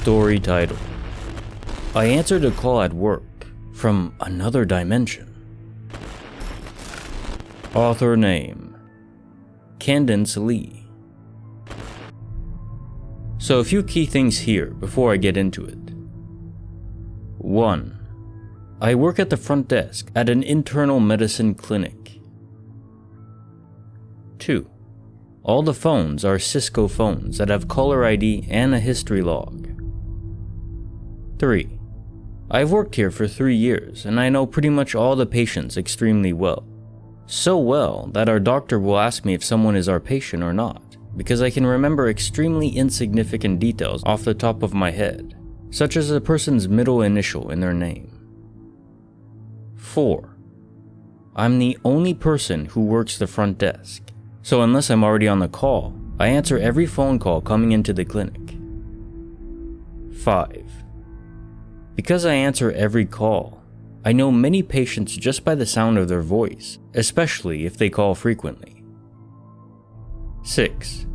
Story title: I answered a call at work from another dimension. Author name: Candace Lee. So a few key things here before I get into it. 1. I work at the front desk at an internal medicine clinic. 2. All the phones are Cisco phones that have caller ID and a history log. 3. I've worked here for 3 years and I know pretty much all the patients extremely well. So well that our doctor will ask me if someone is our patient or not, because I can remember extremely insignificant details off the top of my head, such as a person's middle initial in their name. 4. I'm the only person who works the front desk, so unless I'm already on the call, I answer every phone call coming into the clinic. 5. Because I answer every call, I know many patients just by the sound of their voice, especially if they call frequently. 6.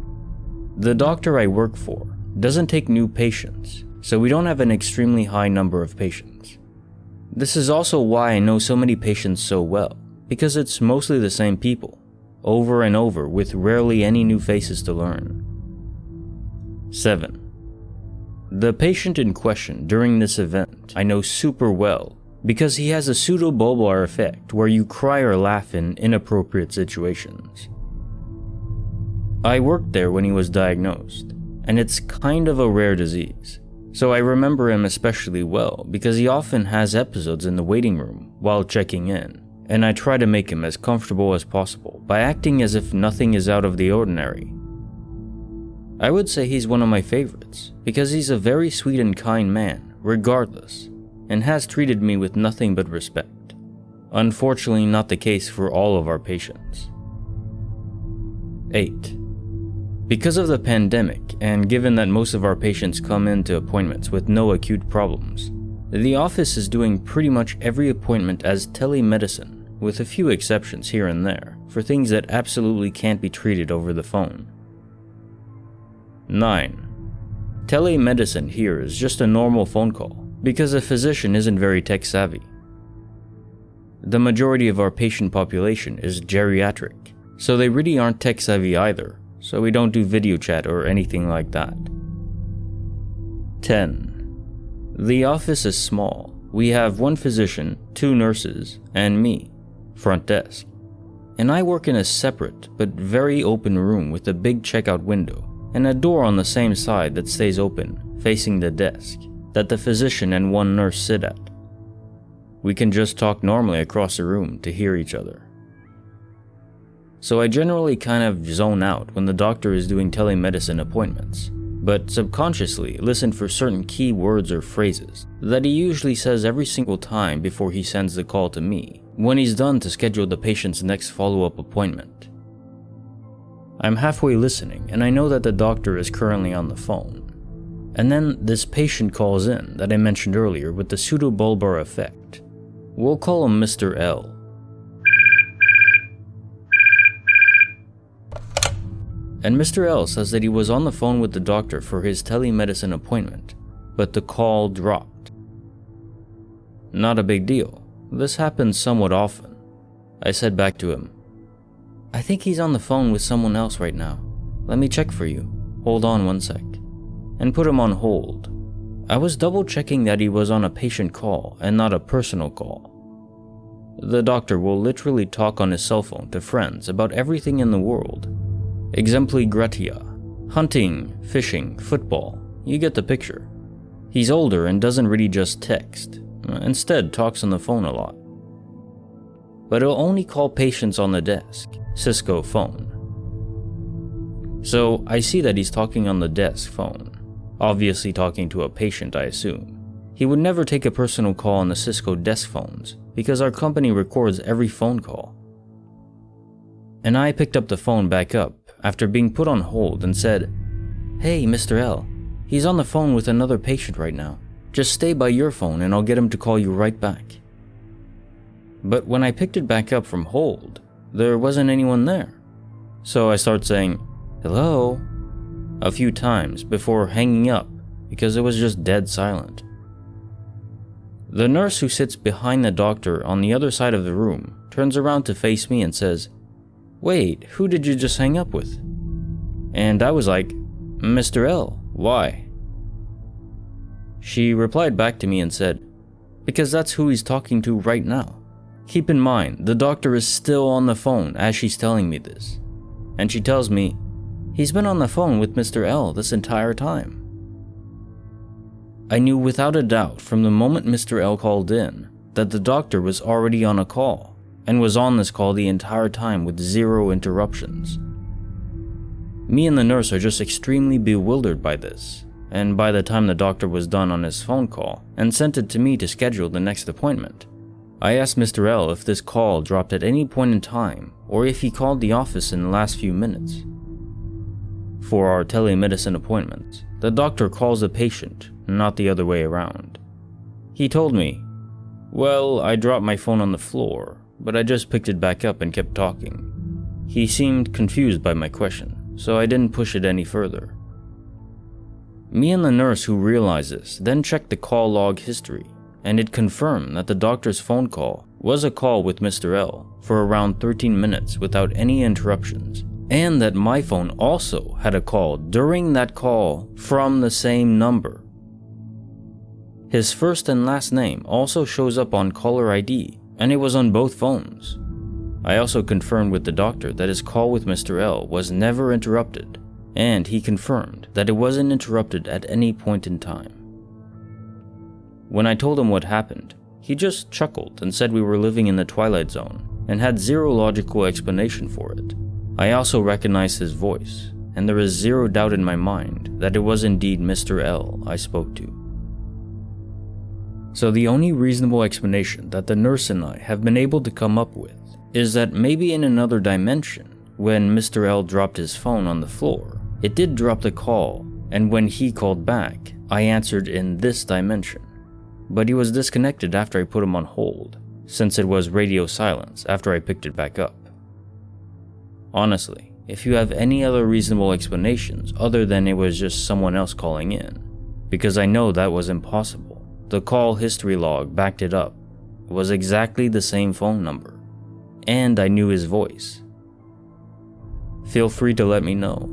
The doctor I work for doesn't take new patients, so we don't have an extremely high number of patients. This is also why I know so many patients so well, because it's mostly the same people, over and over with rarely any new faces to learn. 7. The patient in question during this event I know super well because he has a pseudobulbar effect where you cry or laugh in inappropriate situations. I worked there when he was diagnosed, and it's kind of a rare disease, so I remember him especially well because he often has episodes in the waiting room while checking in, and I try to make him as comfortable as possible by acting as if nothing is out of the ordinary. I would say he's one of my favorites because he's a very sweet and kind man, regardless, and has treated me with nothing but respect. Unfortunately, not the case for all of our patients. 8. Because of the pandemic, and given that most of our patients come into appointments with no acute problems, the office is doing pretty much every appointment as telemedicine, with a few exceptions here and there for things that absolutely can't be treated over the phone. 9. Telemedicine here is just a normal phone call because a physician isn't very tech savvy. The majority of our patient population is geriatric, so they really aren't tech savvy either, so we don't do video chat or anything like that. 10. The office is small. We have 1 physician, 2 nurses, and me, front desk. And I work in a separate but very open room with a big checkout window and a door on the same side that stays open, facing the desk, that the physician and 1 nurse sit at. We can just talk normally across the room to hear each other. So I generally kind of zone out when the doctor is doing telemedicine appointments, but subconsciously listen for certain key words or phrases that he usually says every single time before he sends the call to me when he's done to schedule the patient's next follow-up appointment. I'm halfway listening and I know that the doctor is currently on the phone. And then this patient calls in that I mentioned earlier with the pseudobulbar effect. We'll call him Mr. L. And Mr. L says that he was on the phone with the doctor for his telemedicine appointment, but the call dropped. Not a big deal. This happens somewhat often. I said back to him, I think he's on the phone with someone else right now. Let me check for you. Hold on 1 sec. And put him on hold. I was double checking that he was on a patient call and not a personal call. The doctor will literally talk on his cell phone to friends about everything in the world. Exempli gratia. Hunting, fishing, football. You get the picture. He's older and doesn't really just text. Instead, talks on the phone a lot. But he'll only call patients on the desk, Cisco phone. So I see that he's talking on the desk phone. Obviously talking to a patient, I assume. He would never take a personal call on the Cisco desk phones because our company records every phone call. And I picked up the phone back up after being put on hold and said, Hey, Mr. L, he's on the phone with another patient right now. Just stay by your phone and I'll get him to call you right back. But when I picked it back up from hold, there wasn't anyone there. So I start saying, hello, a few times before hanging up because it was just dead silent. The nurse who sits behind the doctor on the other side of the room turns around to face me and says, "Wait, who did you just hang up with?" And I was like, "Mr. L, why?" She replied back to me and said, "Because that's who he's talking to right now." Keep in mind, the doctor is still on the phone as she's telling me this. And she tells me, "He's been on the phone with Mr. L this entire time." I knew without a doubt from the moment Mr. L called in that the doctor was already on a call and was on this call the entire time with 0 interruptions. Me and the nurse are just extremely bewildered by this, and by the time the doctor was done on his phone call and sent it to me to schedule the next appointment, I asked Mr. L if this call dropped at any point in time or if he called the office in the last few minutes. For our telemedicine appointments, the doctor calls the patient, not the other way around. He told me, "Well, I dropped my phone on the floor, but I just picked it back up and kept talking." He seemed confused by my question, so I didn't push it any further. Me and the nurse who realized this then checked the call log history, and it confirmed that the doctor's phone call was a call with Mr. L for around 13 minutes without any interruptions, and that my phone also had a call during that call from the same number. His first and last name also shows up on caller ID, and it was on both phones. I also confirmed with the doctor that his call with Mr. L was never interrupted, and he confirmed that it wasn't interrupted at any point in time. When I told him what happened, he just chuckled and said we were living in the Twilight Zone and had zero logical explanation for it. I also recognized his voice, and there is zero doubt in my mind that it was indeed Mr. L I spoke to. So the only reasonable explanation that the nurse and I have been able to come up with is that maybe in another dimension, when Mr. L dropped his phone on the floor, it did drop the call, and when he called back, I answered in this dimension. But he was disconnected after I put him on hold, since it was radio silence after I picked it back up. Honestly, if you have any other reasonable explanations other than it was just someone else calling in, because I know that was impossible. The call history log backed it up. It was exactly the same phone number, and I knew his voice. Feel free to let me know.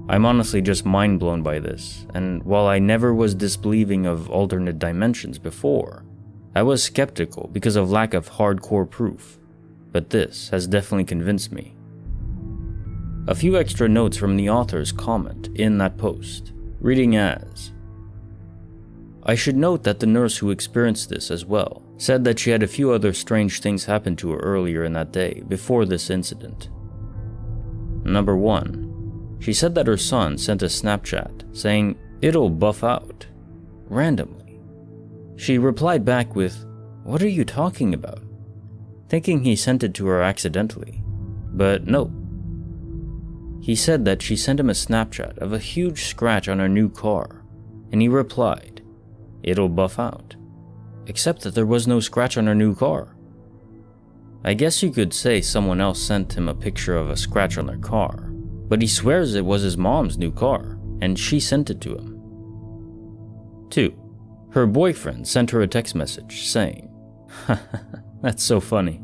I'm honestly just mind blown by this, and while I never was disbelieving of alternate dimensions before, I was skeptical because of lack of hardcore proof, but this has definitely convinced me. A few extra notes from the author's comment in that post, reading as, I should note that the nurse who experienced this as well said that she had a few other strange things happen to her earlier in that day before this incident. Number 1, she said that her son sent a Snapchat saying, "It'll buff out," randomly. She replied back with, "What are you talking about?" thinking he sent it to her accidentally, but no. He said that she sent him a Snapchat of a huge scratch on her new car, and he replied, "It'll buff out," except that there was no scratch on her new car. I guess you could say someone else sent him a picture of a scratch on their car, but he swears it was his mom's new car, and she sent it to him. 2. Her boyfriend sent her a text message saying, "That's so funny,"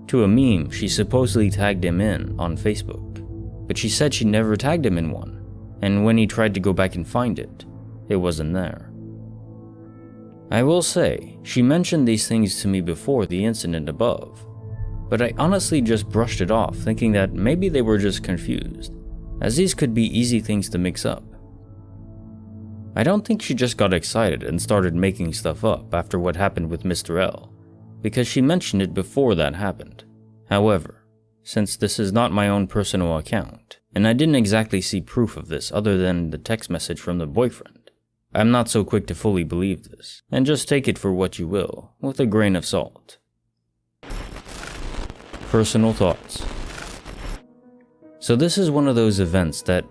to a meme she supposedly tagged him in on Facebook, but she said she never tagged him in one, and when he tried to go back and find it, it wasn't there. I will say, she mentioned these things to me before the incident above, but I honestly just brushed it off thinking that maybe they were just confused, as these could be easy things to mix up. I don't think she just got excited and started making stuff up after what happened with Mr. L, because she mentioned it before that happened. However, since this is not my own personal account, and I didn't exactly see proof of this other than the text message from the boyfriend, I'm not so quick to fully believe this, and just take it for what you will, with a grain of salt. Personal thoughts. So this is one of those events that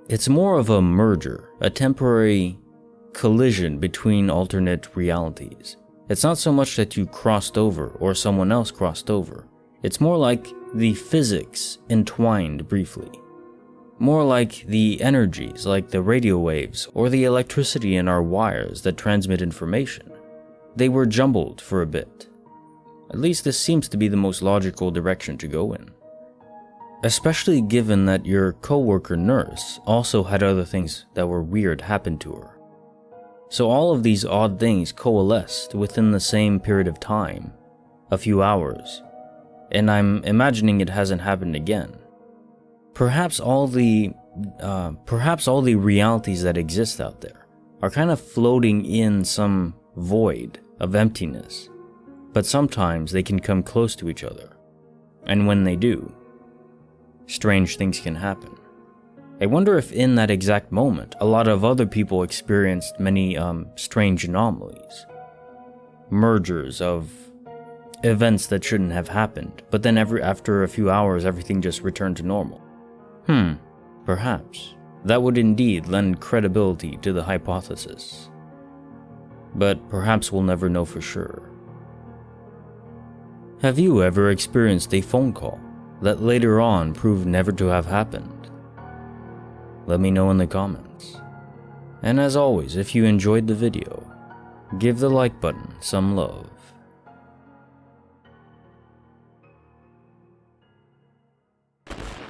it's more of a merger, a temporary collision between alternate realities. It's not so much that you crossed over or someone else crossed over. It's more like the physics entwined briefly. More like the energies, like the radio waves or the electricity in our wires that transmit information. They were jumbled for a bit. At least this seems to be the most logical direction to go in. Especially given that your coworker nurse also had other things that were weird happen to her. So all of these odd things coalesced within the same period of time, a few hours, and I'm imagining it hasn't happened again. Perhaps all the realities that exist out there are kind of floating in some void of emptiness, but sometimes they can come close to each other, and when they do, strange things can happen. I wonder if in that exact moment, a lot of other people experienced many strange anomalies. Mergers of events that shouldn't have happened, but then after a few hours, everything just returned to normal. Perhaps. That would indeed lend credibility to the hypothesis. But perhaps we'll never know for sure. Have you ever experienced a phone call that later on proved never to have happened? Let me know in the comments. And as always, if you enjoyed the video, give the like button some love.